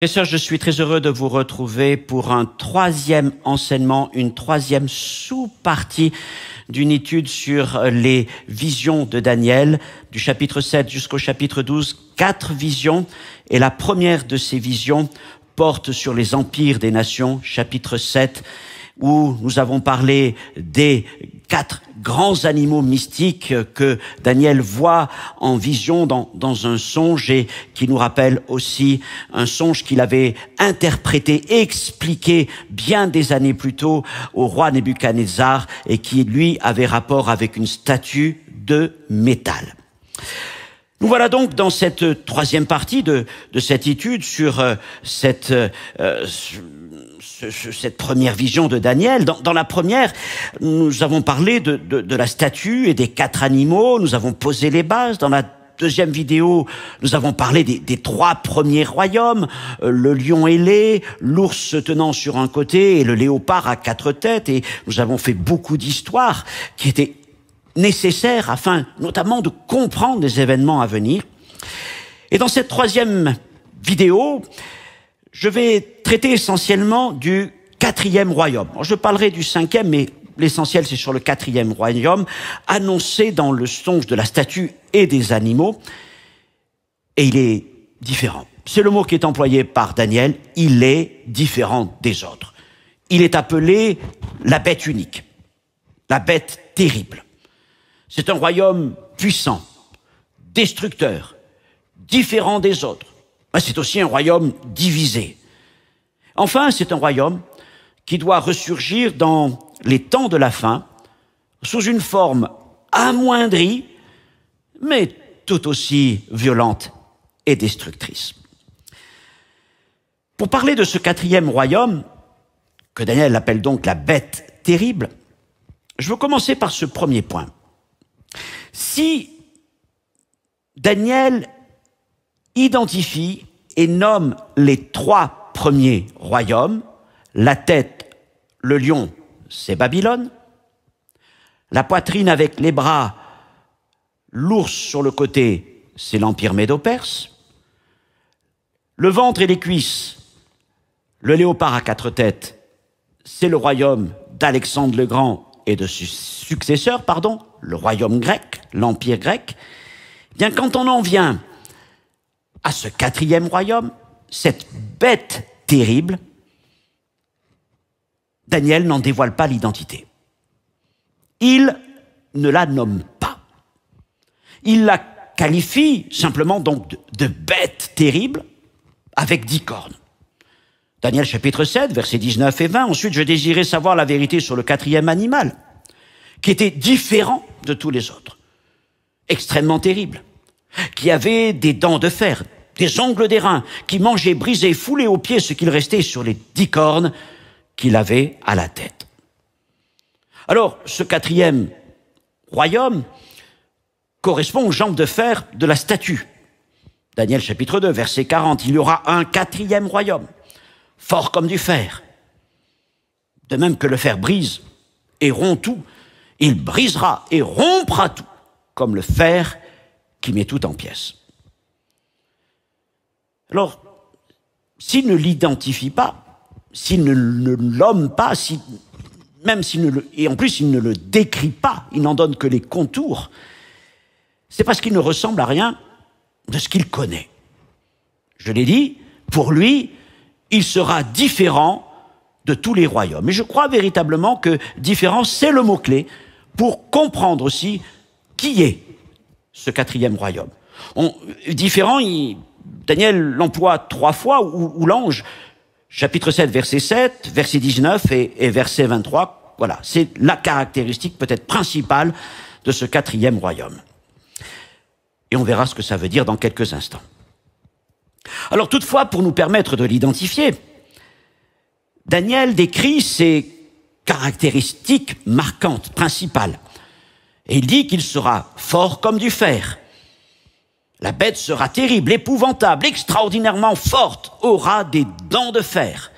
Frères et sœurs, je suis très heureux de vous retrouver pour un troisième enseignement, une troisième sous-partie d'une étude sur les visions de Daniel, du chapitre 7 jusqu'au chapitre 12, 4 visions. Et la première de ces visions porte sur les empires des nations, chapitre 7, où nous avons parlé des 4 grands animaux mystiques que Daniel voit en vision dans un songe et qui nous rappelle aussi un songe qu'il avait interprété, expliqué bien des années plus tôt au roi Nebuchadnezzar et qui, lui, avait rapport avec une statue de métal. Nous voilà donc dans cette troisième partie de cette étude sur cette première vision de Daniel. Dans la première, nous avons parlé de la statue et des 4 animaux, nous avons posé les bases. Dans la deuxième vidéo, nous avons parlé des 3 premiers royaumes, le lion ailé, l'ours se tenant sur un côté et le léopard à 4 têtes. Et nous avons fait beaucoup d'histoires qui étaient nécessaires afin notamment de comprendre les événements à venir. Et dans cette troisième vidéo, je vais traiter essentiellement du 4e royaume. Je parlerai du 5e, mais l'essentiel c'est sur le 4e royaume, annoncé dans le songe de la statue et des animaux. Et il est différent. C'est le mot qui est employé par Daniel. Il est différent des autres. Il est appelé la bête unique, la bête terrible. C'est un royaume puissant, destructeur, différent des autres. Mais c'est aussi un royaume divisé. Enfin, c'est un royaume qui doit ressurgir dans les temps de la fin, sous une forme amoindrie, mais tout aussi violente et destructrice. Pour parler de ce 4e royaume, que Daniel appelle donc la bête terrible, je veux commencer par ce premier point. Si Daniel identifie et nomme les 3 premiers royaumes, la tête, le lion, c'est Babylone, la poitrine avec les bras, l'ours sur le côté, c'est l'empire médo-perse, le ventre et les cuisses, le léopard à 4 têtes, c'est le royaume d'Alexandre le Grand et de ses successeurs, le royaume grec, l'empire grec. Bien, quand on en vient à ce 4e royaume, cette bête terrible, Daniel n'en dévoile pas l'identité. Il ne la nomme pas. Il la qualifie simplement donc de bête terrible avec 10 cornes. Daniel chapitre 7, versets 19 et 20. Ensuite, je désirais savoir la vérité sur le 4e animal, qui était différent de tous les autres, extrêmement terrible, qui avait des dents de fer, des ongles d'airain, qui mangeait, brisait, foulait aux pieds ce qu'il restait sur les 10 cornes qu'il avait à la tête. Alors, ce 4e royaume correspond aux jambes de fer de la statue. Daniel chapitre 2, verset 40, il y aura un 4e royaume, fort comme du fer. De même que le fer brise et rompt tout, il brisera et rompra tout, comme le fer qui met tout en pièces. Alors, s'il ne l'identifie pas, s'il ne le nomme pas, et en plus il ne le décrit pas, il n'en donne que les contours, c'est parce qu'il ne ressemble à rien de ce qu'il connaît. Je l'ai dit, pour lui, il sera différent de tous les royaumes. Et je crois véritablement que différent, c'est le mot-clé pour comprendre aussi qui est ce 4e royaume. Différent, Daniel l'emploie 3 fois, ou l'ange, chapitre 7, verset 7, verset 19 et verset 23. Voilà, c'est la caractéristique peut-être principale de ce 4e royaume. Et on verra ce que ça veut dire dans quelques instants. Alors toutefois, pour nous permettre de l'identifier, Daniel décrit ses caractéristiques marquantes, principales. Et il dit qu'il sera fort comme du fer. La bête sera terrible, épouvantable, extraordinairement forte, aura des dents de fer.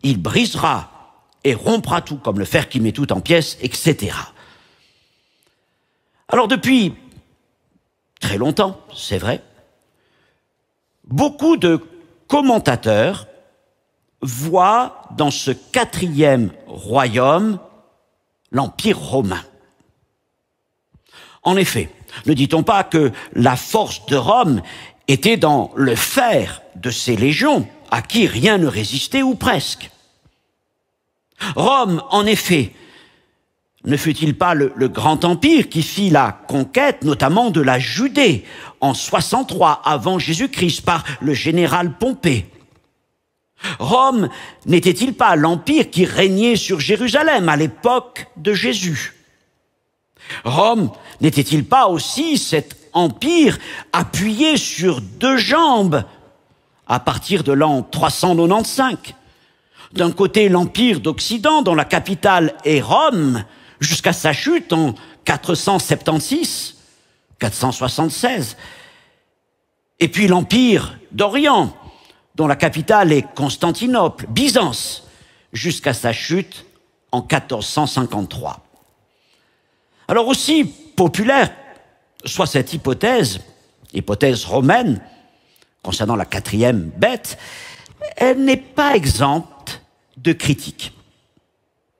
Il brisera et rompra tout, comme le fer qui met tout en pièces, etc. Alors depuis très longtemps, c'est vrai, beaucoup de commentateurs voient dans ce quatrième royaume l'Empire romain. En effet, ne dit-on pas que la force de Rome était dans le fer de ses légions, à qui rien ne résistait ou presque? Rome, en effet, ne fut-il pas le grand empire qui fit la conquête, notamment de la Judée, en 63 avant Jésus-Christ, par le général Pompée? Rome n'était-il pas l'empire qui régnait sur Jérusalem à l'époque de Jésus? Rome n'était-il pas aussi cet empire appuyé sur deux jambes à partir de l'an 395? D'un côté, l'empire d'Occident, dont la capitale est Rome, jusqu'à sa chute en 476, 476. Et puis l'empire d'Orient, dont la capitale est Constantinople, Byzance, jusqu'à sa chute en 1453. Alors aussi populaire soit cette hypothèse romaine, concernant la quatrième bête, elle n'est pas exempte de critiques.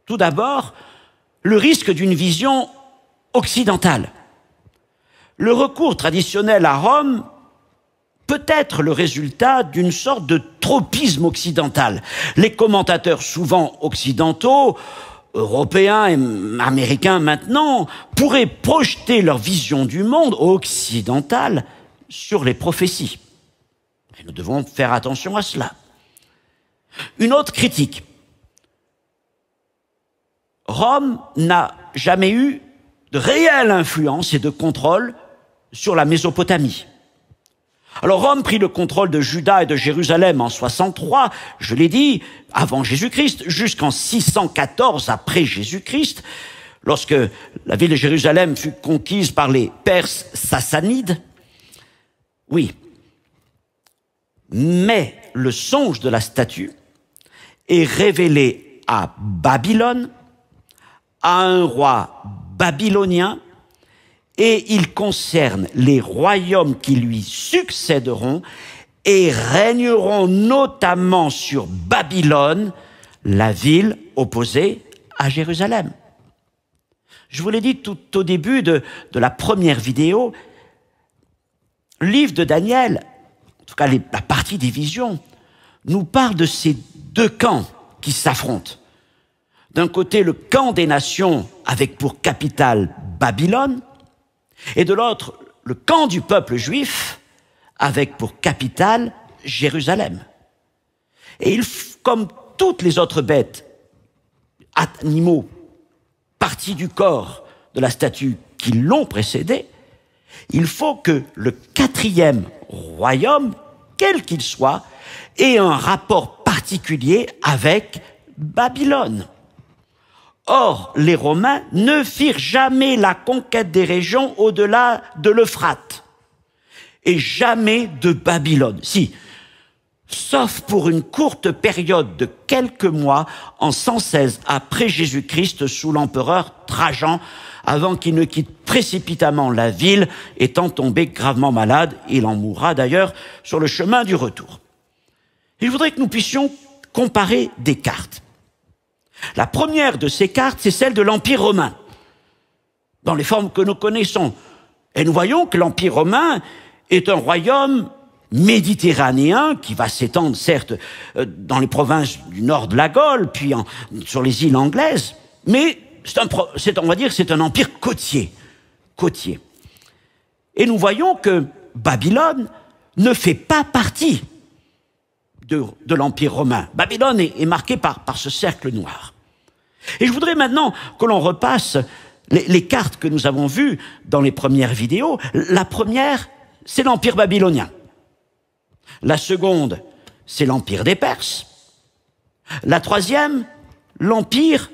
Tout d'abord, le risque d'une vision occidentale. Le recours traditionnel à Rome peut être le résultat d'une sorte de tropisme occidental. Les commentateurs souvent occidentaux, européens et américains maintenant, pourraient projeter leur vision du monde occidental sur les prophéties. Et nous devons faire attention à cela. Une autre critique. Rome n'a jamais eu de réelle influence et de contrôle sur la Mésopotamie. Alors Rome prit le contrôle de Juda et de Jérusalem en 63, je l'ai dit, avant Jésus-Christ, jusqu'en 614 après Jésus-Christ, lorsque la ville de Jérusalem fut conquise par les Perses sassanides. Oui, mais le songe de la statue est révélé à Babylone, à un roi babylonien, et il concerne les royaumes qui lui succéderont et régneront notamment sur Babylone, la ville opposée à Jérusalem. Je vous l'ai dit tout au début de la première vidéo, le livre de Daniel, en tout cas la partie des visions, nous parle de ces deux camps qui s'affrontent. D'un côté, le camp des nations avec pour capitale Babylone, et de l'autre, le camp du peuple juif avec pour capitale Jérusalem. Et comme toutes les autres bêtes, animaux, parties du corps de la statue qui l'ont précédé, il faut que le quatrième royaume, quel qu'il soit, ait un rapport particulier avec Babylone. Or, les Romains ne firent jamais la conquête des régions au-delà de l'Euphrate, et jamais de Babylone. Si, sauf pour une courte période de quelques mois, en 116 après Jésus-Christ, sous l'empereur Trajan, avant qu'il ne quitte précipitamment la ville, étant tombé gravement malade. Il en mourra d'ailleurs sur le chemin du retour. Il voudrait que nous puissions comparer des cartes. La première de ces cartes, c'est celle de l'Empire romain, dans les formes que nous connaissons. Et nous voyons que l'Empire romain est un royaume méditerranéen qui va s'étendre, certes, dans les provinces du nord de la Gaule, puis sur les îles anglaises, mais on va dire que c'est un empire côtier. Et nous voyons que Babylone ne fait pas partie de l'Empire romain. Babylone est marquée par ce cercle noir. Et je voudrais maintenant que l'on repasse les cartes que nous avons vues dans les premières vidéos. La première, c'est l'Empire babylonien. La seconde, c'est l'Empire des Perses. La troisième, l'Empire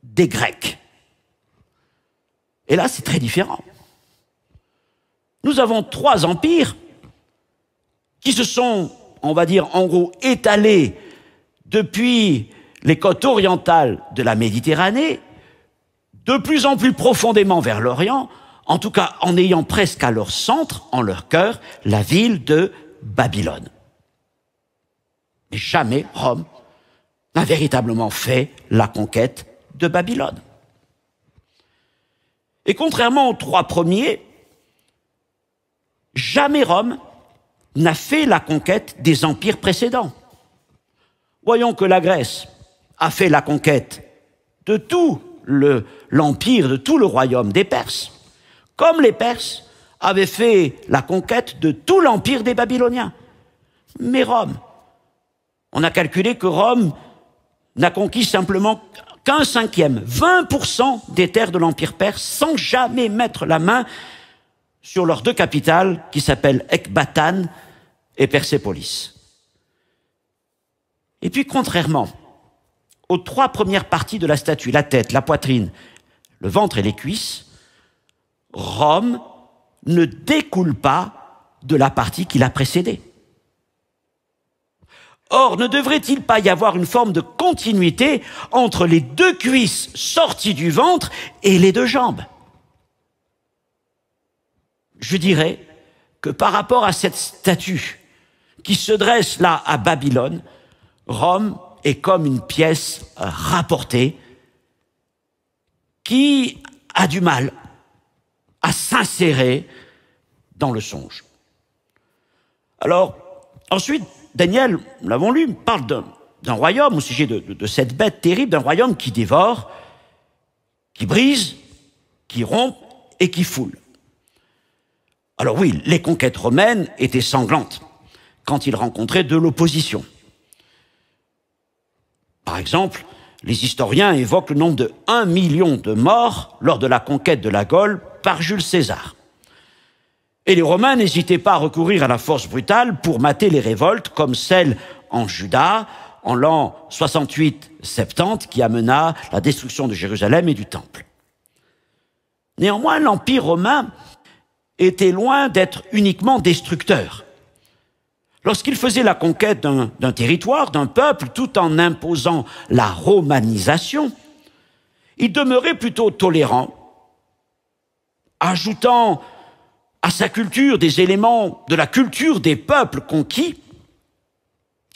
des Grecs. Et là, c'est très différent. Nous avons trois empires qui se sont, on va dire, en gros, étalés depuis les côtes orientales de la Méditerranée, de plus en plus profondément vers l'Orient, en tout cas en ayant presque à leur centre, en leur cœur, la ville de Babylone. Mais jamais Rome n'a véritablement fait la conquête de Babylone. Et contrairement aux trois premiers, jamais Rome n'a fait la conquête des empires précédents. Voyons que la Grèce a fait la conquête de tout l'empire, de tout le royaume des Perses, comme les Perses avaient fait la conquête de tout l'empire des Babyloniens. Mais Rome, on a calculé que Rome n'a conquis simplement qu'un cinquième, 20% des terres de l'empire perse, sans jamais mettre la main sur leurs deux capitales qui s'appellent Ecbatane et Persépolis. Et puis, contrairement aux trois premières parties de la statue, la tête, la poitrine, le ventre et les cuisses, Rome ne découle pas de la partie qui l'a précédée. Or, ne devrait-il pas y avoir une forme de continuité entre les deux cuisses sorties du ventre et les deux jambes? Je dirais que par rapport à cette statue qui se dresse là à Babylone, Rome est comme une pièce rapportée qui a du mal à s'insérer dans le songe. Alors, ensuite, Daniel, nous l'avons lu, parle d'un royaume au sujet de cette bête terrible, d'un royaume qui dévore, qui brise, qui rompt et qui foule. Alors oui, les conquêtes romaines étaient sanglantes quand ils rencontraient de l'opposition. Par exemple, les historiens évoquent le nombre de 1 million de morts lors de la conquête de la Gaule par Jules César. Et les Romains n'hésitaient pas à recourir à la force brutale pour mater les révoltes comme celle en Juda en l'an 68-70 qui amena la destruction de Jérusalem et du Temple. Néanmoins, l'Empire romain était loin d'être uniquement destructeur. Lorsqu'il faisait la conquête d'un territoire, d'un peuple, tout en imposant la romanisation, il demeurait plutôt tolérant, ajoutant à sa culture des éléments de la culture des peuples conquis.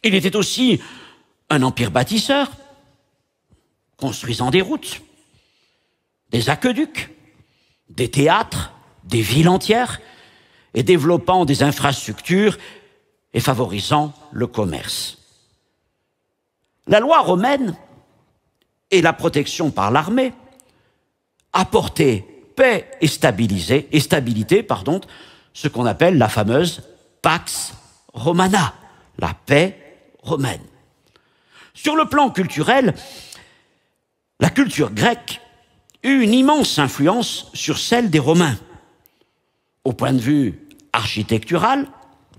Il était aussi un empire bâtisseur, construisant des routes, des aqueducs, des théâtres, des villes entières, et développant des infrastructures et favorisant le commerce. La loi romaine et la protection par l'armée apportaient paix et stabilité, ce qu'on appelle la fameuse Pax Romana, la paix romaine. Sur le plan culturel, la culture grecque eut une immense influence sur celle des Romains. Au point de vue architectural,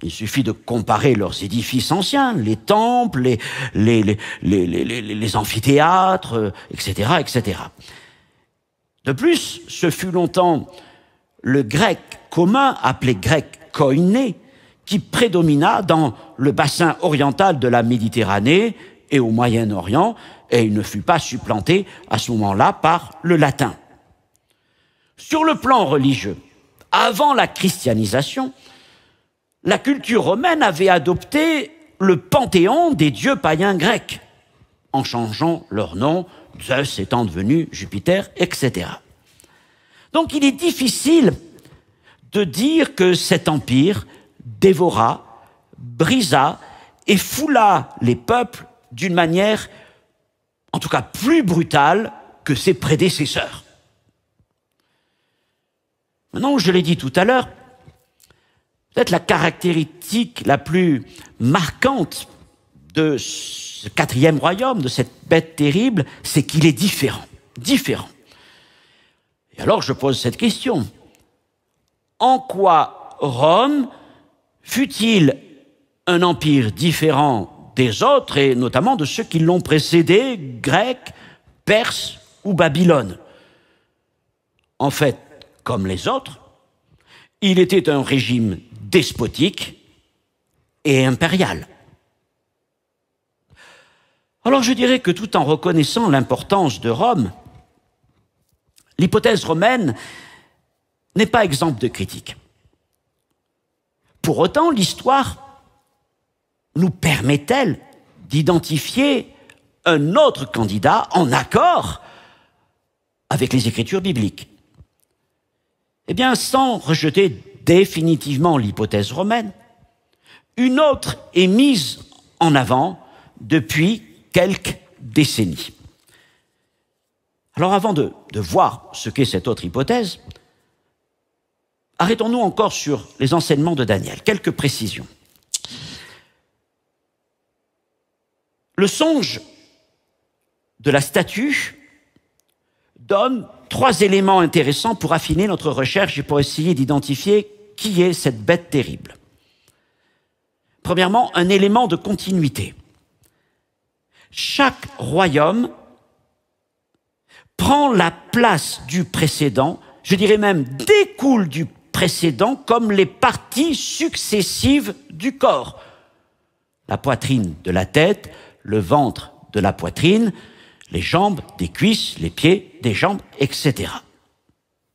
il suffit de comparer leurs édifices anciens, les temples, les amphithéâtres, etc., etc. De plus, ce fut longtemps le grec commun, appelé grec koiné, qui prédomina dans le bassin oriental de la Méditerranée et au Moyen-Orient, et il ne fut pas supplanté à ce moment-là par le latin. Sur le plan religieux, avant la christianisation, la culture romaine avait adopté le panthéon des dieux païens grecs, en changeant leur nom, Zeus étant devenu Jupiter, etc. Donc il est difficile de dire que cet empire dévora, brisa et foula les peuples d'une manière, en tout cas plus brutale que ses prédécesseurs. Maintenant, je l'ai dit tout à l'heure, peut-être la caractéristique la plus marquante de ce quatrième royaume, de cette bête terrible, c'est qu'il est différent. Différent. Et alors je pose cette question. En quoi Rome fut-il un empire différent des autres, et notamment de ceux qui l'ont précédé, Grecs, Perses ou Babylone? En fait, comme les autres, il était un régime despotique et impérial. Alors je dirais que tout en reconnaissant l'importance de Rome, l'hypothèse romaine n'est pas exempte de critique. Pour autant, l'histoire nous permet-elle d'identifier un autre candidat en accord avec les Écritures bibliques. Eh bien, sans rejeter définitivement l'hypothèse romaine, une autre est mise en avant depuis quelques décennies. Alors avant de voir ce qu'est cette autre hypothèse, arrêtons-nous encore sur les enseignements de Daniel. Quelques précisions. Le songe de la statue donne 3 éléments intéressants pour affiner notre recherche et pour essayer d'identifier qui est cette bête terrible. Premièrement, un élément de continuité. Chaque royaume prend la place du précédent, je dirais même découle du précédent comme les parties successives du corps. La poitrine de la tête, le ventre de la poitrine, les jambes, des cuisses, les pieds, des jambes, etc.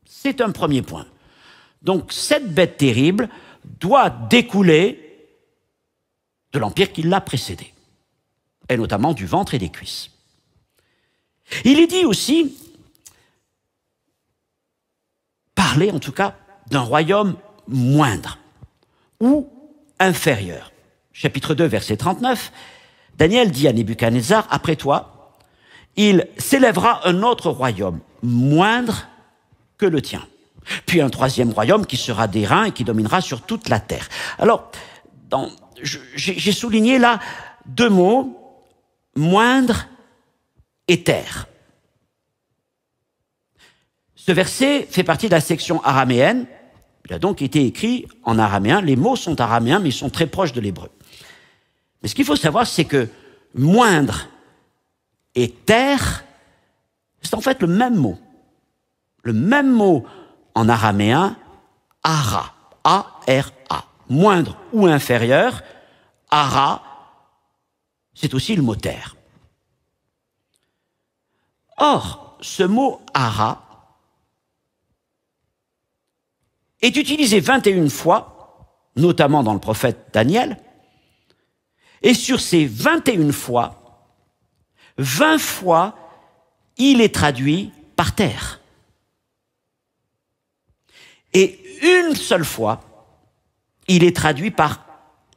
C'est un premier point. Donc cette bête terrible doit découler de l'empire qui l'a précédé, et notamment du ventre et des cuisses. Il est dit aussi, parler en tout cas d'un royaume moindre ou inférieur. Chapitre 2, verset 39, Daniel dit à Nebuchadnezzar, après toi, il s'élèvera un autre royaume, moindre que le tien. Puis un troisième royaume qui sera d'airain et qui dominera sur toute la terre. Alors, j'ai souligné là 2 mots, moindre et terre. Ce verset fait partie de la section araméenne. Il a donc été écrit en araméen. Les mots sont araméens, mais ils sont très proches de l'hébreu. Mais ce qu'il faut savoir, c'est que moindre et terre, c'est en fait le même mot. Le même mot en araméen, ara, A-R-A. Moindre ou inférieur, ara, c'est aussi le mot terre. Or, ce mot ara est utilisé 21 fois, notamment dans le prophète Daniel, et sur ces 21 fois, 20 fois, il est traduit par terre. Et une seule fois, il est traduit par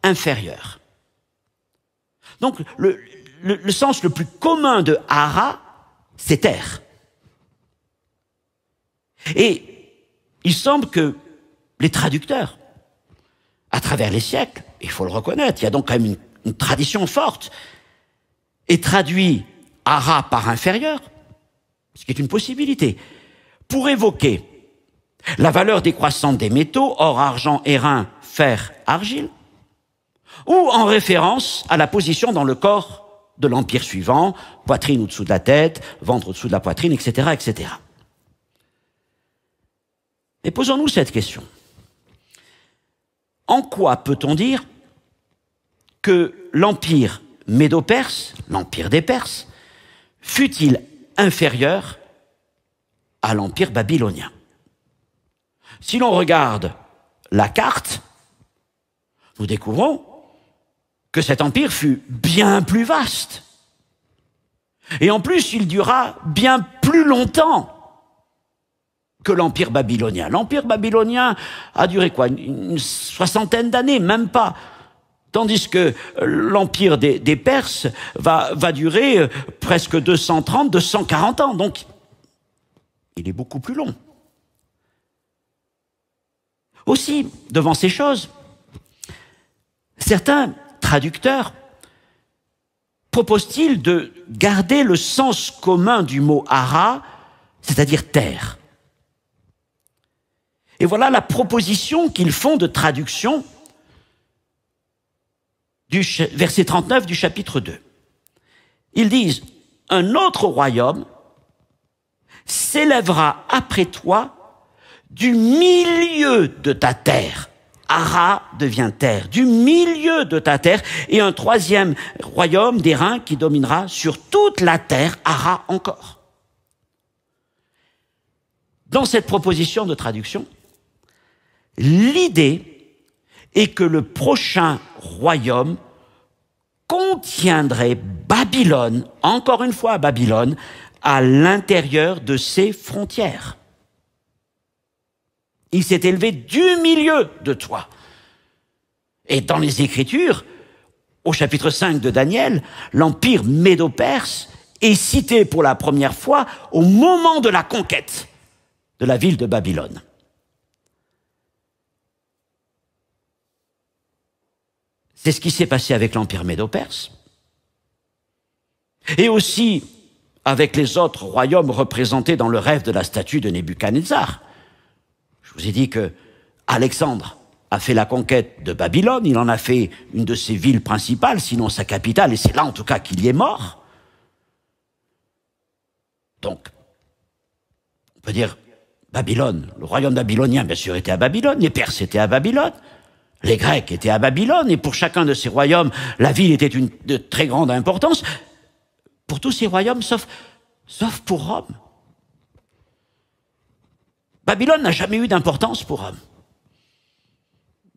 inférieur. Donc, le sens le plus commun de ara, c'est terre. Et il semble que les traducteurs, à travers les siècles, il faut le reconnaître, il y a donc quand même une tradition forte, aient traduit ara par inférieur, ce qui est une possibilité, pour évoquer la valeur décroissante des métaux, or, argent, airain, fer, argile, ou en référence à la position dans le corps de l'empire suivant, poitrine au-dessous de la tête, ventre au-dessous de la poitrine, etc., etc. Et posons-nous cette question. En quoi peut-on dire que l'empire médo-perse, l'empire des Perses, fut-il inférieur à l'empire babylonien? Si l'on regarde la carte, nous découvrons que cet empire fut bien plus vaste. Et en plus, il dura bien plus longtemps que l'empire babylonien. L'empire babylonien a duré quoi? Une 60aine d'années, même pas. Tandis que l'empire des Perses va durer presque 230, 240 ans. Donc, il est beaucoup plus long. Aussi, devant ces choses, certains traducteurs proposent-ils de garder le sens commun du mot ara, c'est-à-dire terre. Et voilà la proposition qu'ils font de traduction du verset 39 du chapitre 2. Ils disent, un autre royaume s'élèvera après toi du milieu de ta terre. Ara devient terre, du milieu de ta terre, et un troisième royaume d'airain qui dominera sur toute la terre, Ara encore. Dans cette proposition de traduction, l'idée est que le prochain royaume contiendrait Babylone, encore une fois Babylone, à l'intérieur de ses frontières. Il s'est élevé du milieu de toi. Et dans les Écritures, au chapitre 5 de Daniel, l'empire médo-perse est cité pour la première fois au moment de la conquête de la ville de Babylone. C'est ce qui s'est passé avec l'empire médo-perse. Et aussi avec les autres royaumes représentés dans le rêve de la statue de Nebuchadnezzar. Je vous ai dit que Alexandre a fait la conquête de Babylone, il en a fait une de ses villes principales, sinon sa capitale, et c'est là en tout cas qu'il y est mort. Donc, on peut dire Babylone, le royaume babylonien, bien sûr, était à Babylone, les Perses étaient à Babylone, les Grecs étaient à Babylone, et pour chacun de ces royaumes, la ville était de très grande importance, pour tous ces royaumes, sauf pour Rome. Babylone n'a jamais eu d'importance pour Rome.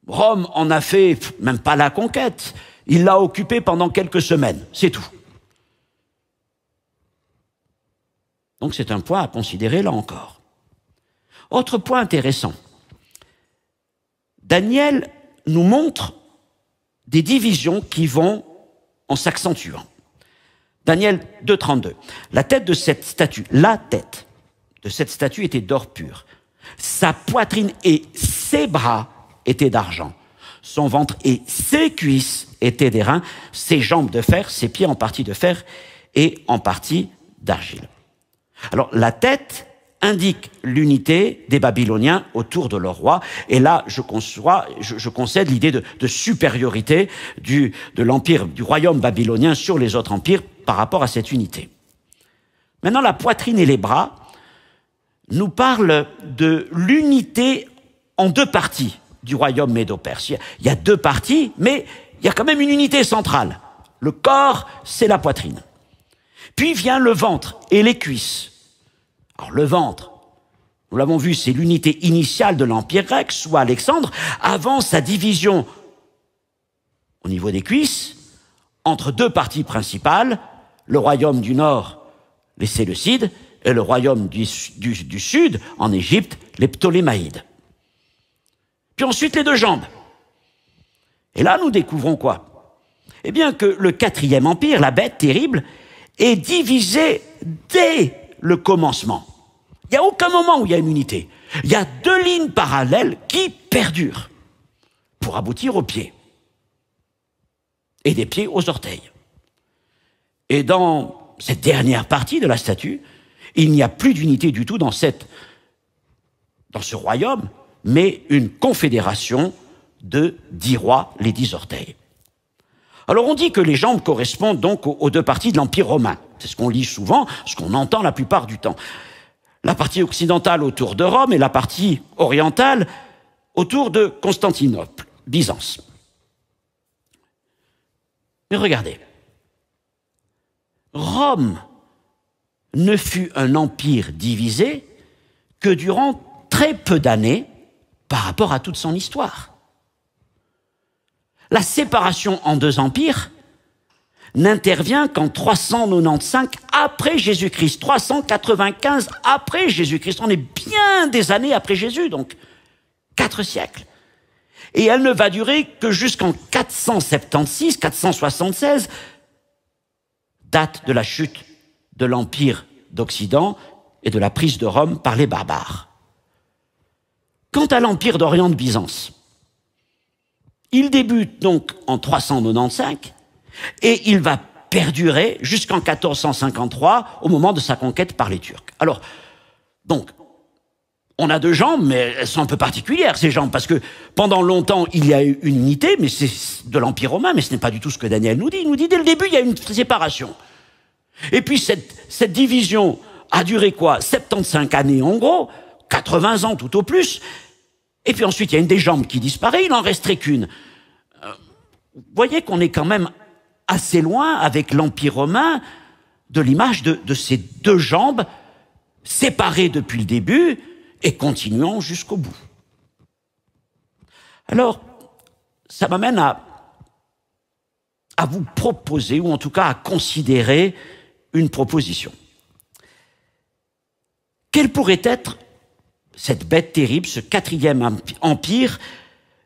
Rome en a fait, même pas la conquête, il l'a occupée pendant quelques semaines, c'est tout. Donc c'est un point à considérer là encore. Autre point intéressant, Daniel nous montre des divisions qui vont en s'accentuant. Daniel 2,32. La tête de cette statue était d'or pur. Sa poitrine et ses bras étaient d'argent. Son ventre et ses cuisses étaient d'airain, ses jambes de fer, ses pieds en partie de fer et en partie d'argile. Alors, la tête indique l'unité des Babyloniens autour de leur roi. Et là, je concède l'idée de supériorité de l'empire, du royaume babylonien sur les autres empires par rapport à cette unité. Maintenant, la poitrine et les bras nous parlent de l'unité en deux parties du royaume médo-perse. Il y a deux parties, mais il y a quand même une unité centrale. Le corps, c'est la poitrine. Puis vient le ventre et les cuisses. Alors le ventre, nous l'avons vu, c'est l'unité initiale de l'Empire grec, sous Alexandre, avant sa division au niveau des cuisses, entre deux parties principales, le royaume du Nord, les Séleucides, et le royaume du Sud, en Égypte, les Ptolémaïdes. Puis ensuite les deux jambes. Et là, nous découvrons quoi? Eh bien que le quatrième empire, la bête terrible, est divisé dès le commencement. Il n'y a aucun moment où il y a une unité. Il y a deux lignes parallèles qui perdurent pour aboutir aux pieds. Et des pieds aux orteils. Et dans cette dernière partie de la statue, il n'y a plus d'unité du tout dans ce royaume, mais une confédération de 10 rois, les 10 orteils. Alors on dit que les jambes correspondent donc aux deux parties de l'Empire romain. C'est ce qu'on lit souvent, ce qu'on entend la plupart du temps. La partie occidentale autour de Rome et la partie orientale autour de Constantinople, Byzance. Mais regardez, Rome ne fut un empire divisé que durant très peu d'années par rapport à toute son histoire. La séparation en deux empires n'intervient qu'en 395 après Jésus-Christ, 395 après Jésus-Christ. On est bien des années après Jésus, donc 4 siècles. Et elle ne va durer que jusqu'en 476, 476, date de la chute de l'Empire d'Occident et de la prise de Rome par les barbares. Quant à l'Empire d'Orient de Byzance, il débute donc en 395 et il va perdurer jusqu'en 1453 au moment de sa conquête par les Turcs. Alors, donc, on a deux jambes, mais elles sont un peu particulières, ces jambes, parce que pendant longtemps, il y a eu une unité, mais c'est de l'Empire romain, mais ce n'est pas du tout ce que Daniel nous dit. Il nous dit, dès le début, il y a une séparation. Et puis, cette division a duré quoi? 75 années en gros, 80 ans tout au plus. Et puis ensuite, il y a une des jambes qui disparaît, il n'en resterait qu'une. Vous voyez qu'on est quand même assez loin, avec l'Empire romain, de l'image de ces deux jambes séparées depuis le début et continuant jusqu'au bout. Alors, ça m'amène à vous proposer, ou en tout cas à considérer une proposition. Quelle pourrait être cette bête terrible, ce quatrième empire,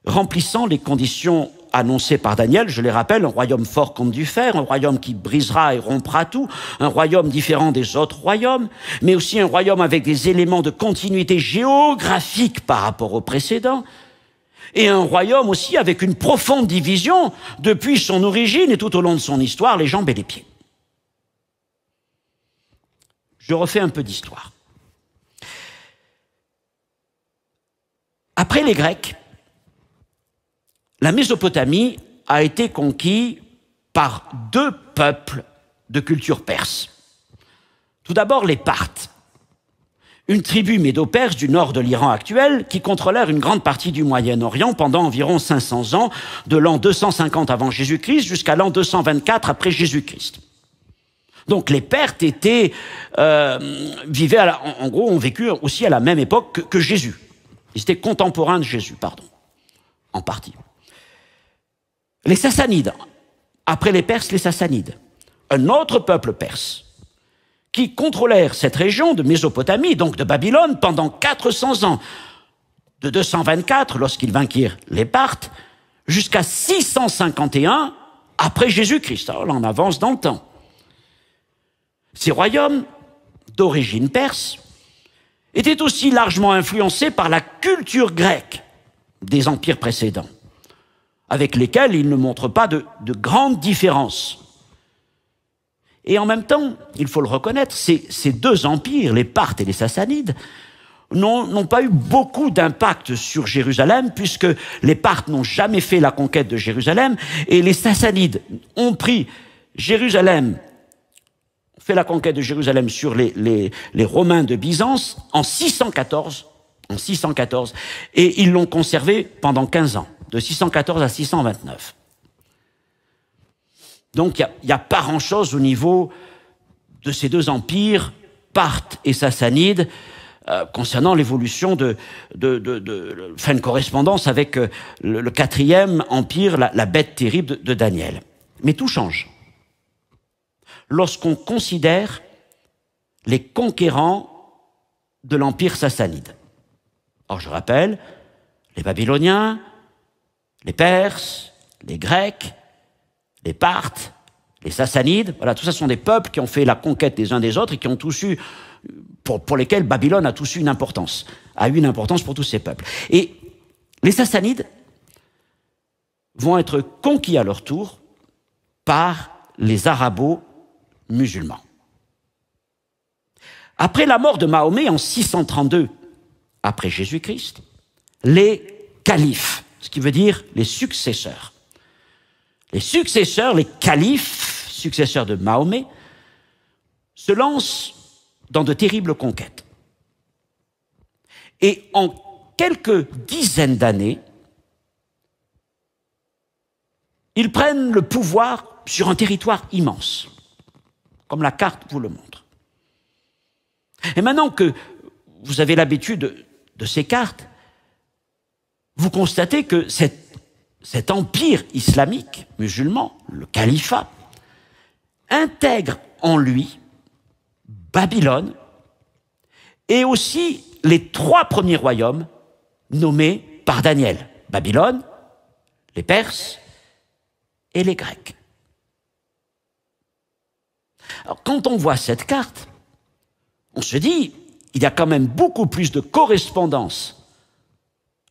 remplissant les conditions annoncées par Daniel? Je les rappelle, un royaume fort comme du fer, un royaume qui brisera et rompra tout, un royaume différent des autres royaumes, mais aussi un royaume avec des éléments de continuité géographique par rapport au précédent, et un royaume aussi avec une profonde division depuis son origine et tout au long de son histoire, les jambes et les pieds. Je refais un peu d'histoire. Après les Grecs, la Mésopotamie a été conquise par deux peuples de culture perse. Tout d'abord les Parthes, une tribu médo-perse du nord de l'Iran actuel qui contrôlèrent une grande partie du Moyen-Orient pendant environ 500 ans, de l'an 250 avant Jésus-Christ jusqu'à l'an 224 après Jésus-Christ. Donc les Perses vivaient, en gros, ont vécu aussi à la même époque que Jésus. Ils étaient contemporains de Jésus, pardon, en partie. Les Sassanides, après les Perses, les Sassanides, un autre peuple perse, qui contrôlèrent cette région de Mésopotamie, donc de Babylone, pendant 400 ans, de 224, lorsqu'ils vainquirent les Parthes, jusqu'à 651 après Jésus-Christ. Alors là, on avance dans le temps. Ces royaumes, d'origine perse, étaient aussi largement influencés par la culture grecque des empires précédents, avec lesquels ils ne montrent pas de grandes différences. Et en même temps, il faut le reconnaître, ces deux empires, les Parthes et les Sassanides, n'ont pas eu beaucoup d'impact sur Jérusalem, puisque les Parthes n'ont jamais fait la conquête de Jérusalem, et les Sassanides ont pris Jérusalem, fait la conquête de Jérusalem sur les Romains de Byzance en 614, et ils l'ont conservé pendant 15 ans, de 614 à 629. Donc il n'y a pas grand-chose au niveau de ces deux empires, Parthes et Sassanides, concernant l'évolution une correspondance avec le quatrième empire, la bête terrible de Daniel. Mais tout change lorsqu'on considère les conquérants de l'empire sassanide. Or, je rappelle, les Babyloniens, les Perses, les Grecs, les Parthes, les Sassanides, voilà, tout ça sont des peuples qui ont fait la conquête des uns des autres et qui ont tous eu, pour lesquels Babylone a tous eu une importance, a eu une importance pour tous ces peuples. Et les Sassanides vont être conquis à leur tour par les Arabo-musulmans. Après la mort de Mahomet en 632 après Jésus-Christ, les califes, ce qui veut dire les successeurs. Les successeurs, les califes, successeurs de Mahomet, se lancent dans de terribles conquêtes. Et en quelques dizaines d'années, ils prennent le pouvoir sur un territoire immense, comme la carte vous le montre. Et maintenant que vous avez l'habitude de ces cartes, vous constatez que cet empire islamique musulman, le califat, intègre en lui Babylone et aussi les trois premiers royaumes nommés par Daniel. Babylone, les Perses et les Grecs. Alors, quand on voit cette carte, on se dit, il y a quand même beaucoup plus de correspondance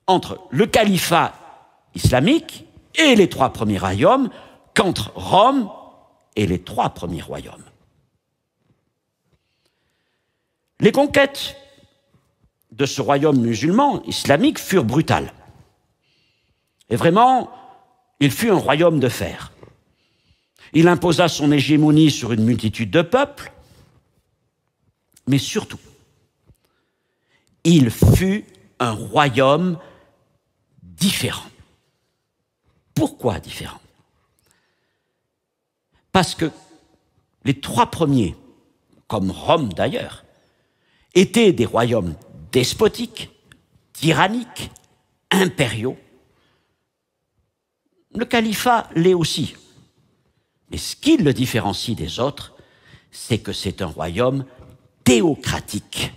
entre le califat islamique et les trois premiers royaumes qu'entre Rome et les trois premiers royaumes. Les conquêtes de ce royaume musulman islamique furent brutales. Et vraiment, il fut un royaume de fer. Il imposa son hégémonie sur une multitude de peuples, mais surtout, il fut un royaume différent. Pourquoi différent? Parce que les trois premiers, comme Rome d'ailleurs, étaient des royaumes despotiques, tyranniques, impériaux. Le califat l'est aussi. Mais ce qui le différencie des autres, c'est que c'est un royaume théocratique.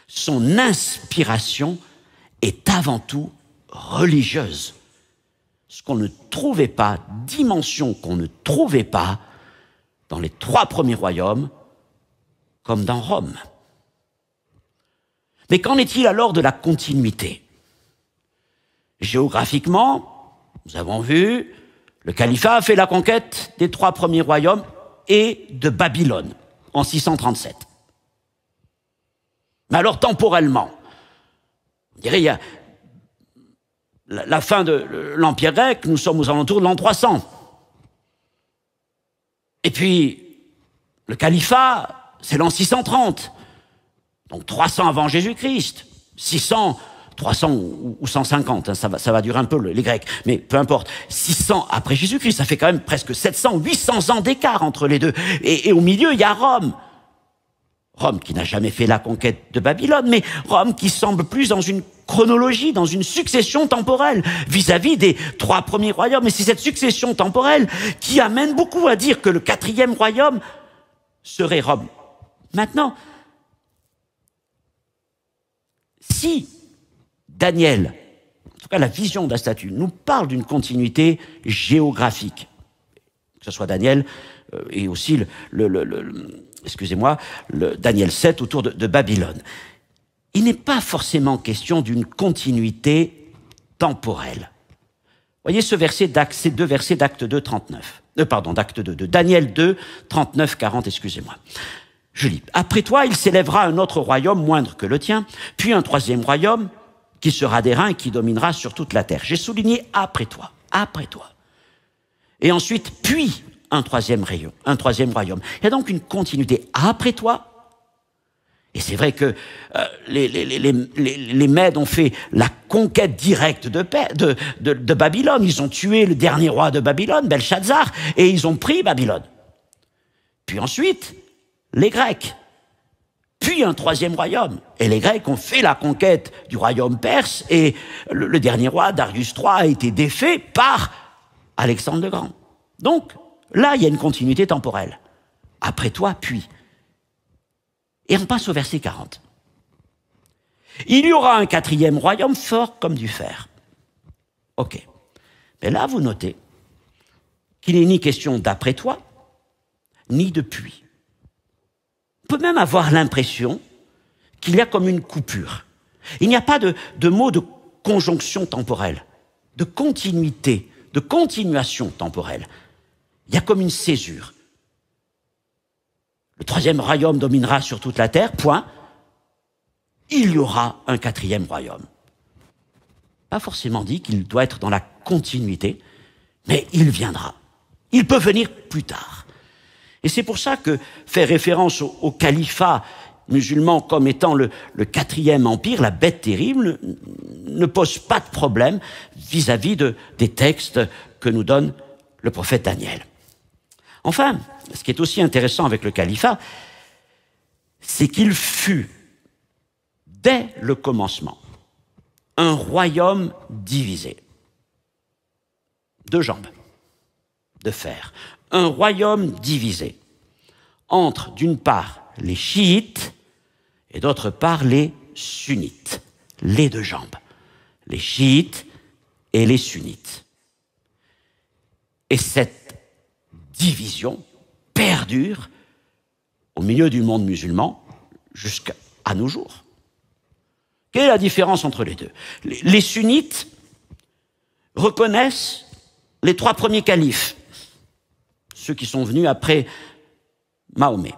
Son inspiration est avant tout religieuse. Ce qu'on ne trouvait pas, dimension qu'on ne trouvait pas dans les 3 premiers royaumes, comme dans Rome. Mais qu'en est-il alors de la continuité? Géographiquement, nous avons vu, le califat a fait la conquête des 3 premiers royaumes et de Babylone en 637. Mais alors temporellement, on dirait il y a la fin de l'Empire grec, nous sommes aux alentours de l'an 300. Et puis, le califat, c'est l'an 630. Donc 300 avant Jésus-Christ, 600, 300 ou 150, hein, ça va durer un peu les Grecs, mais peu importe. 600 après Jésus-Christ, ça fait quand même presque 700, 800 ans d'écart entre les deux. Et au milieu, il y a Rome. Rome qui n'a jamais fait la conquête de Babylone, mais Rome qui semble plus dans une chronologie, dans une succession temporelle vis-à-vis des 3 premiers royaumes. Et c'est cette succession temporelle qui amène beaucoup à dire que le 4e royaume serait Rome. Maintenant, si Daniel, en tout cas la vision de la statue, nous parle d'une continuité géographique, que ce soit Daniel et aussi le Daniel 7 autour de Babylone, il n'est pas forcément question d'une continuité temporelle. Voyez ces 2 versets d'Acte 2, 39. D'Acte 2, de Daniel 2, 39, 40, excusez-moi. Je lis. « Après toi, il s'élèvera un autre royaume moindre que le tien, puis un 3e royaume qui sera d'airain et qui dominera sur toute la terre. » J'ai souligné « après toi ». Et ensuite, puis un 3e royaume. Il y a donc une continuité après toi. Et c'est vrai que les Mèdes ont fait la conquête directe de Babylone. Ils ont tué le dernier roi de Babylone, Belshazzar, et ils ont pris Babylone. Puis ensuite, les Grecs. Puis un 3e royaume. Et les Grecs ont fait la conquête du royaume perse, et le dernier roi, Darius III, a été défait par Alexandre le Grand. Donc, là, il y a une continuité temporelle. Après toi, puis. Et on passe au verset 40. Il y aura un 4e royaume fort comme du fer. Ok. Mais là, vous notez qu'il n'est ni question d'après toi, ni de puis. On peut même avoir l'impression qu'il y a comme une coupure. Il n'y a pas de mot de conjonction temporelle, de continuité, de continuation temporelle. Il y a comme une césure. Le 3e royaume dominera sur toute la terre, point. Il y aura un 4e royaume. Pas forcément dit qu'il doit être dans la continuité, mais il viendra. Il peut venir plus tard. Et c'est pour ça que faire référence au califat musulman comme étant le 4e empire, la bête terrible, ne pose pas de problème vis-à-vis des textes que nous donne le prophète Daniel. Enfin, ce qui est aussi intéressant avec le califat, c'est qu'il fut, dès le commencement, un royaume divisé. 2 jambes de fer. Un royaume divisé entre, d'une part, les chiites et d'autre part, les sunnites. Les 2 jambes. Les chiites et les sunnites. Et cette division perdure au milieu du monde musulman jusqu'à nos jours. Quelle est la différence entre les deux? Les sunnites reconnaissent les 3 premiers califes, ceux qui sont venus après Mahomet,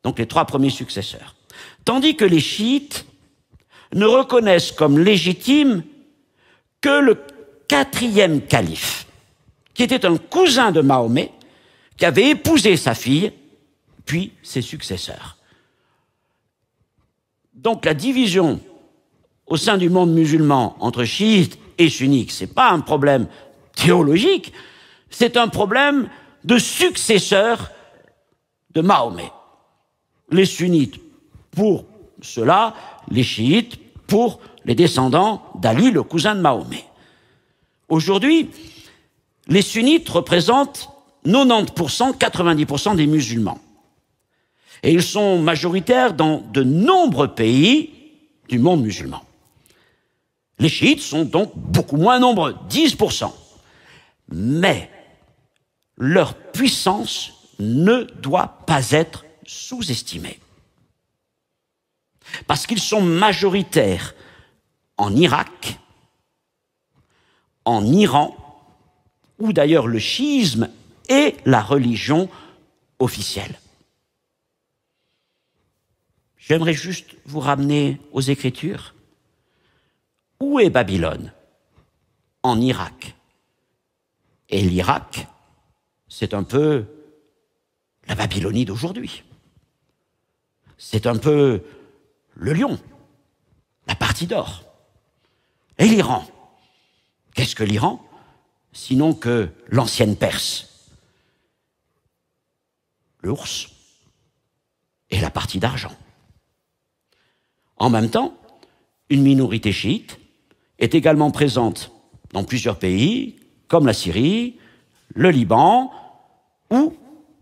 donc les 3 premiers successeurs. Tandis que les chiites ne reconnaissent comme légitime que le 4e calife, qui était un cousin de Mahomet, qui avait épousé sa fille, puis ses successeurs. Donc la division au sein du monde musulman entre chiites et sunnites, ce n'est pas un problème théologique, c'est un problème de successeurs de Mahomet. Les sunnites pour cela, les chiites pour les descendants d'Ali, le cousin de Mahomet. Aujourd'hui, les sunnites représentent 90%, 90% des musulmans. Et ils sont majoritaires dans de nombreux pays du monde musulman. Les chiites sont donc beaucoup moins nombreux, 10%. Mais leur puissance ne doit pas être sous-estimée. Parce qu'ils sont majoritaires en Irak, en Iran, où d'ailleurs le chiisme est la religion officielle. J'aimerais juste vous ramener aux Écritures. Où est Babylone? En Irak. Et l'Irak, c'est un peu la Babylonie d'aujourd'hui. C'est un peu le lion, la partie d'or. Et l'Iran? Qu'est-ce que l'Iran? Sinon que l'ancienne Perse. L'ours et la partie d'argent. En même temps, une minorité chiite est également présente dans plusieurs pays, comme la Syrie, le Liban ou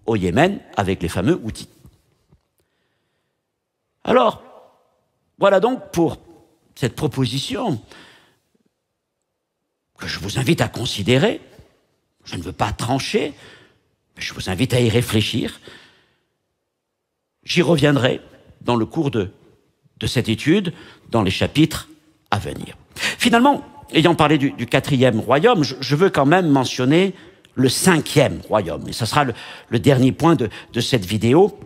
au Yémen avec les fameux Houthis. Alors, voilà donc pour cette proposition que je vous invite à considérer. Je ne veux pas trancher, mais je vous invite à y réfléchir. J'y reviendrai dans le cours de cette étude, dans les chapitres à venir. Finalement, ayant parlé du 4e royaume, je veux quand même mentionner le 5e royaume. Et ce sera le dernier point de cette vidéo.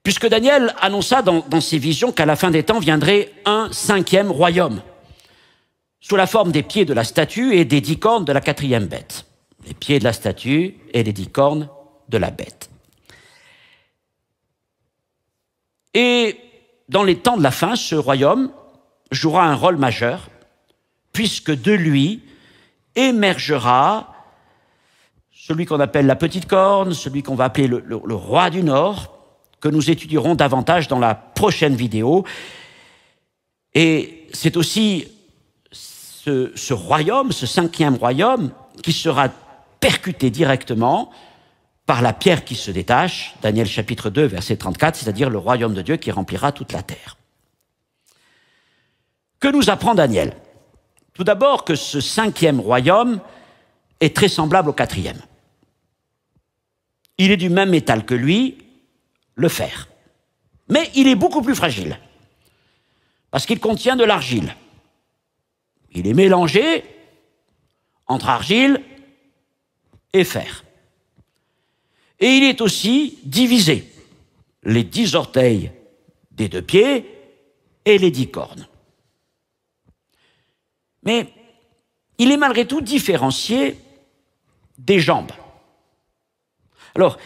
Puisque Daniel annonça dans ses visions qu'à la fin des temps viendrait un 5e royaume, sous la forme des pieds de la statue et des 10 cornes de la 4e bête. Les pieds de la statue et les 10 cornes de la bête. Et dans les temps de la fin, ce royaume jouera un rôle majeur, puisque de lui émergera celui qu'on appelle la petite corne, celui qu'on va appeler le roi du Nord, que nous étudierons davantage dans la prochaine vidéo. Et c'est aussi ce royaume, ce 5e royaume, qui sera percuté directement par la pierre qui se détache, Daniel chapitre 2, verset 34, c'est-à-dire le royaume de Dieu qui remplira toute la terre. Que nous apprend Daniel? Tout d'abord que ce 5e royaume est très semblable au 4e. Il est du même métal que lui, le fer. Mais il est beaucoup plus fragile, parce qu'il contient de l'argile. Il est mélangé entre argile et fer. Et il est aussi divisé, les 10 orteils des 2 pieds et les 10 cornes. Mais il est malgré tout différencié des jambes. Alors,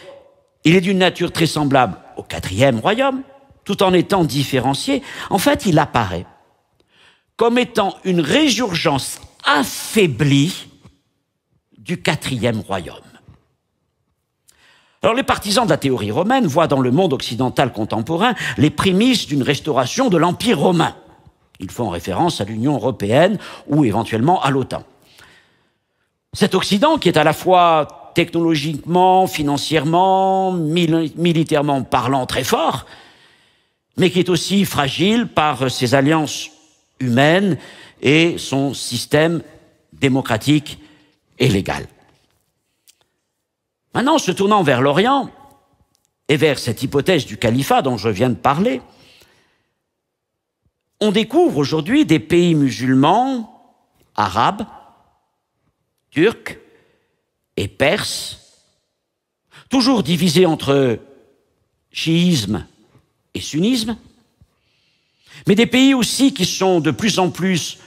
il est d'une nature très semblable au 4e royaume, tout en étant différencié. En fait, il apparaît comme étant une résurgence affaiblie du 4e royaume. Alors les partisans de la théorie romaine voient dans le monde occidental contemporain les prémices d'une restauration de l'Empire romain. Ils font référence à l'Union européenne ou éventuellement à l'OTAN. Cet Occident qui est à la fois technologiquement, financièrement, militairement parlant très fort, mais qui est aussi fragile par ses alliances humaines et son système démocratique et légal. Maintenant, se tournant vers l'Orient et vers cette hypothèse du califat dont je viens de parler, on découvre aujourd'hui des pays musulmans, arabes, turcs et perses, toujours divisés entre chiisme et sunnisme, mais des pays aussi qui sont de plus en plus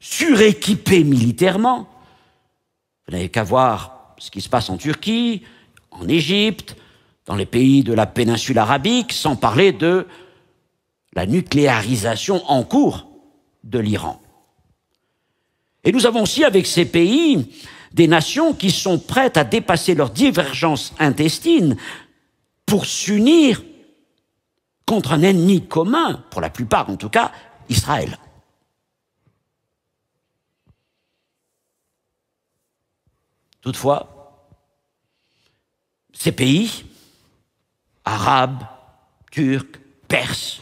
suréquipés militairement. Vous n'avez qu'à voir ce qui se passe en Turquie, en Égypte, dans les pays de la péninsule arabique, sans parler de la nucléarisation en cours de l'Iran. Et nous avons aussi avec ces pays des nations qui sont prêtes à dépasser leurs divergences intestines pour s'unir contre un ennemi commun, pour la plupart en tout cas, Israël. Toutefois, Ces pays, arabes, turcs, perses,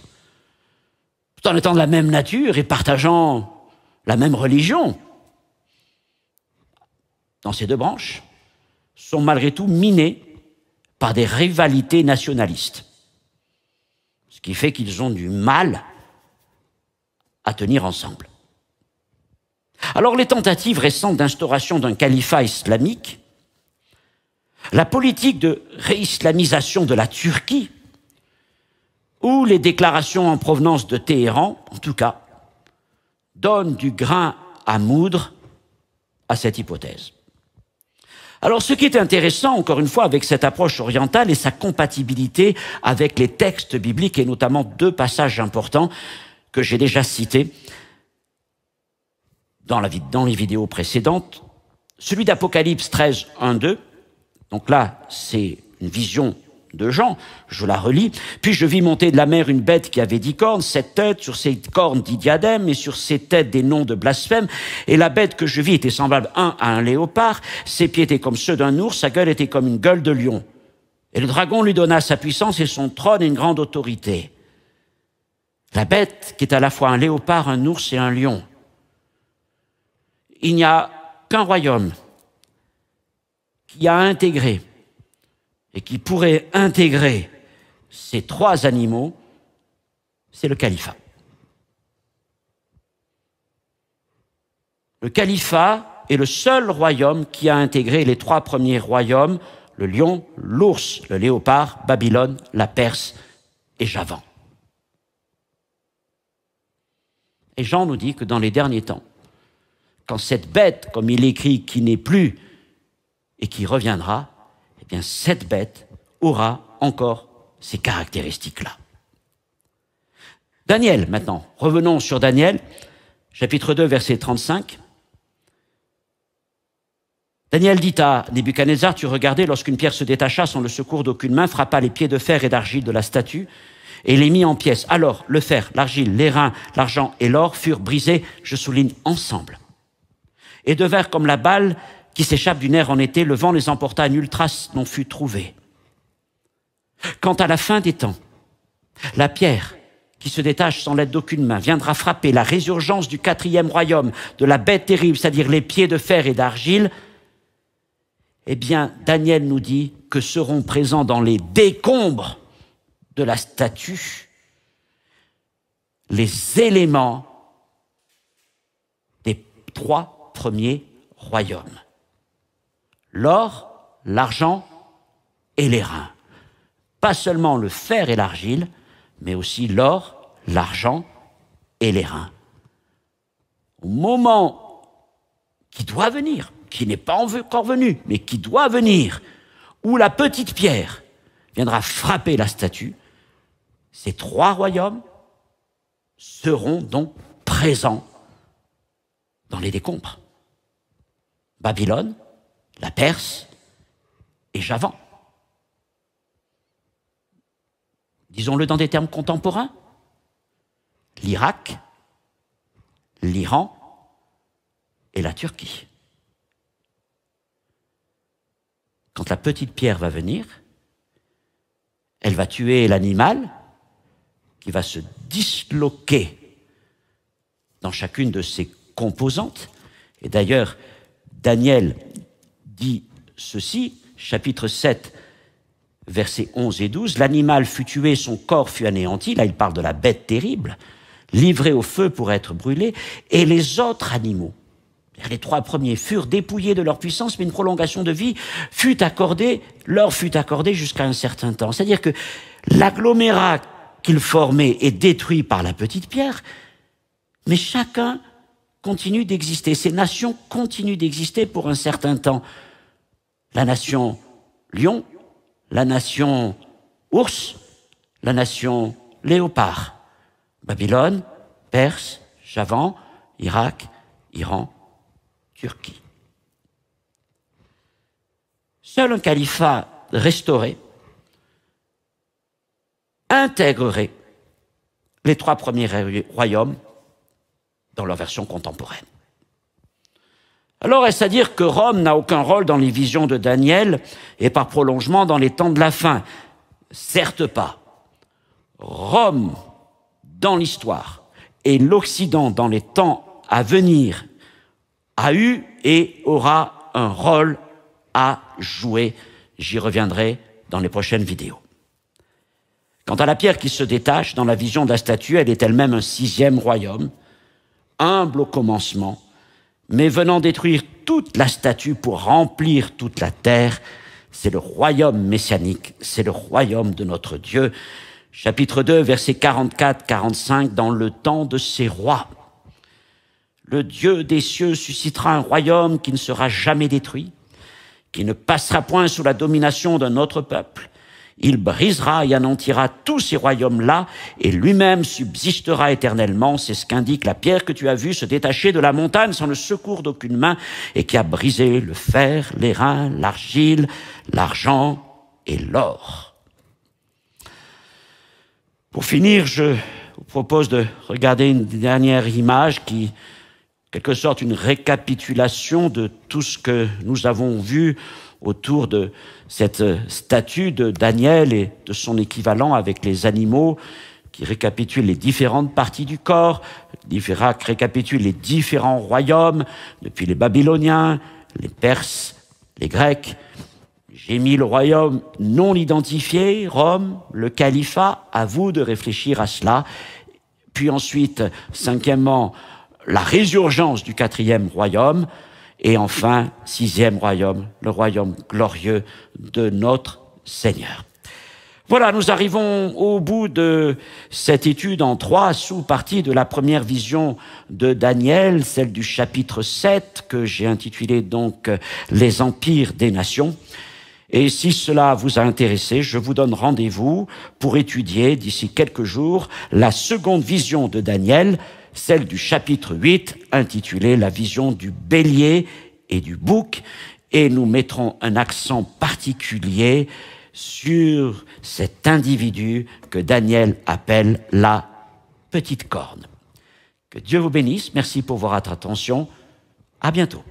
tout en étant de la même nature et partageant la même religion, dans ces deux branches, sont malgré tout minés par des rivalités nationalistes. Ce qui fait qu'ils ont du mal à tenir ensemble. Alors les tentatives récentes d'instauration d'un califat islamique, la politique de réislamisation de la Turquie, ou les déclarations en provenance de Téhéran, en tout cas, donnent du grain à moudre à cette hypothèse. Alors ce qui est intéressant, encore une fois, avec cette approche orientale est sa compatibilité avec les textes bibliques et notamment deux passages importants que j'ai déjà cités dans les vidéos précédentes. Celui d'Apocalypse 13, 1, 2. Donc là, c'est une vision de Jean, je la relis. Puis je vis monter de la mer une bête qui avait 10 cornes, 7 têtes, sur ses cornes 10 diadèmes, et sur ses têtes des noms de blasphème. Et la bête que je vis était semblable à un léopard, ses pieds étaient comme ceux d'un ours, sa gueule était comme une gueule de lion. Et le dragon lui donna sa puissance et son trône et une grande autorité. La bête qui est à la fois un léopard, un ours et un lion. Il n'y a qu'un royaume qui a intégré et qui pourrait intégrer ces trois animaux, c'est le califat. Le califat est le seul royaume qui a intégré les trois premiers royaumes, le lion, l'ours, le léopard, Babylone, la Perse et Javan. Et Jean nous dit que dans les derniers temps, quand cette bête, comme il écrit, qui n'est plus et qui reviendra, eh bien cette bête aura encore ces caractéristiques-là. Daniel, maintenant. Revenons sur Daniel, chapitre 2, verset 35. Daniel dit à Nebuchadnezzar, tu regardais lorsqu'une pierre se détacha sans le secours d'aucune main, frappa les pieds de fer et d'argile de la statue et les mit en pièces. Alors, le fer, l'argile, l'airain, l'argent et l'or furent brisés, je souligne, ensemble. Et devinrent comme la balle qui s'échappe du nerf en été, le vent les emporta, nulle trace n'en fut trouvée. Quant à la fin des temps, la pierre qui se détache sans l'aide d'aucune main viendra frapper la résurgence du quatrième royaume, de la bête terrible, c'est-à-dire les pieds de fer et d'argile. Eh bien, Daniel nous dit que seront présents dans les décombres de la statue les éléments des trois premiers royaumes. L'or, l'argent et l'airain. Pas seulement le fer et l'argile, mais aussi l'or, l'argent et l'airain. Au moment qui doit venir, qui n'est pas encore venu, mais qui doit venir, où la petite pierre viendra frapper la statue, ces trois royaumes seront donc présents dans les décombres. Babylone, la Perse et Javan. Disons-le dans des termes contemporains, l'Irak, l'Iran et la Turquie. Quand la petite pierre va venir, elle va tuer l'animal qui va se disloquer dans chacune de ses composantes. Et d'ailleurs, Daniel dit ceci, chapitre 7, versets 11 et 12, « L'animal fut tué, son corps fut anéanti », là il parle de la bête terrible, livré au feu pour être brûlé, et les autres animaux, les trois premiers, furent dépouillés de leur puissance, mais une prolongation de vie leur fut accordée jusqu'à un certain temps. C'est-à-dire que l'agglomérat qu'ils formaient est détruit par la petite pierre, mais chacun continue d'exister. Ces nations continuent d'exister pour un certain temps. La nation lion, la nation ours, la nation léopard. Babylone, Perse, Javan, Irak, Iran, Turquie. Seul un califat restauré intégrerait les trois premiers royaumes dans leur version contemporaine. Alors, est-ce à dire que Rome n'a aucun rôle dans les visions de Daniel et par prolongement dans les temps de la fin? Certes pas. Rome, dans l'histoire, et l'Occident, dans les temps à venir, a eu et aura un rôle à jouer. J'y reviendrai dans les prochaines vidéos. Quant à la pierre qui se détache, dans la vision de la statue, elle est elle-même un 6e royaume, humble au commencement, mais venant détruire toute la statue pour remplir toute la terre. C'est le royaume messianique, c'est le royaume de notre Dieu. Chapitre 2, versets 44-45, dans le temps de ces rois. Le Dieu des cieux suscitera un royaume qui ne sera jamais détruit, qui ne passera point sous la domination d'un autre peuple. Il brisera et anéantira tous ces royaumes-là, et lui-même subsistera éternellement. C'est ce qu'indique la pierre que tu as vue se détacher de la montagne sans le secours d'aucune main, et qui a brisé le fer, l'airain, l'argile, l'argent et l'or. Pour finir, je vous propose de regarder une dernière image qui, en quelque sorte, une récapitulation de tout ce que nous avons vu autour de cette statue de Daniel et de son équivalent avec les animaux, qui récapitule les différentes parties du corps, récapitule les différents royaumes, depuis les Babyloniens, les Perses, les Grecs. J'ai mis le royaume non identifié, Rome, le califat, à vous de réfléchir à cela. Puis ensuite, 5e, la résurgence du 4e royaume. Et enfin, 6e royaume, le royaume glorieux de notre Seigneur. Voilà, nous arrivons au bout de cette étude en 3 sous-parties de la première vision de Daniel, celle du chapitre 7, que j'ai intitulé donc « Les empires des nations ». Et si cela vous a intéressé, je vous donne rendez-vous pour étudier d'ici quelques jours la seconde vision de Daniel, celle du chapitre 8, intitulée « La vision du bélier et du bouc ». Et nous mettrons un accent particulier sur cet individu que Daniel appelle la petite corne. Que Dieu vous bénisse. Merci pour votre attention. À bientôt.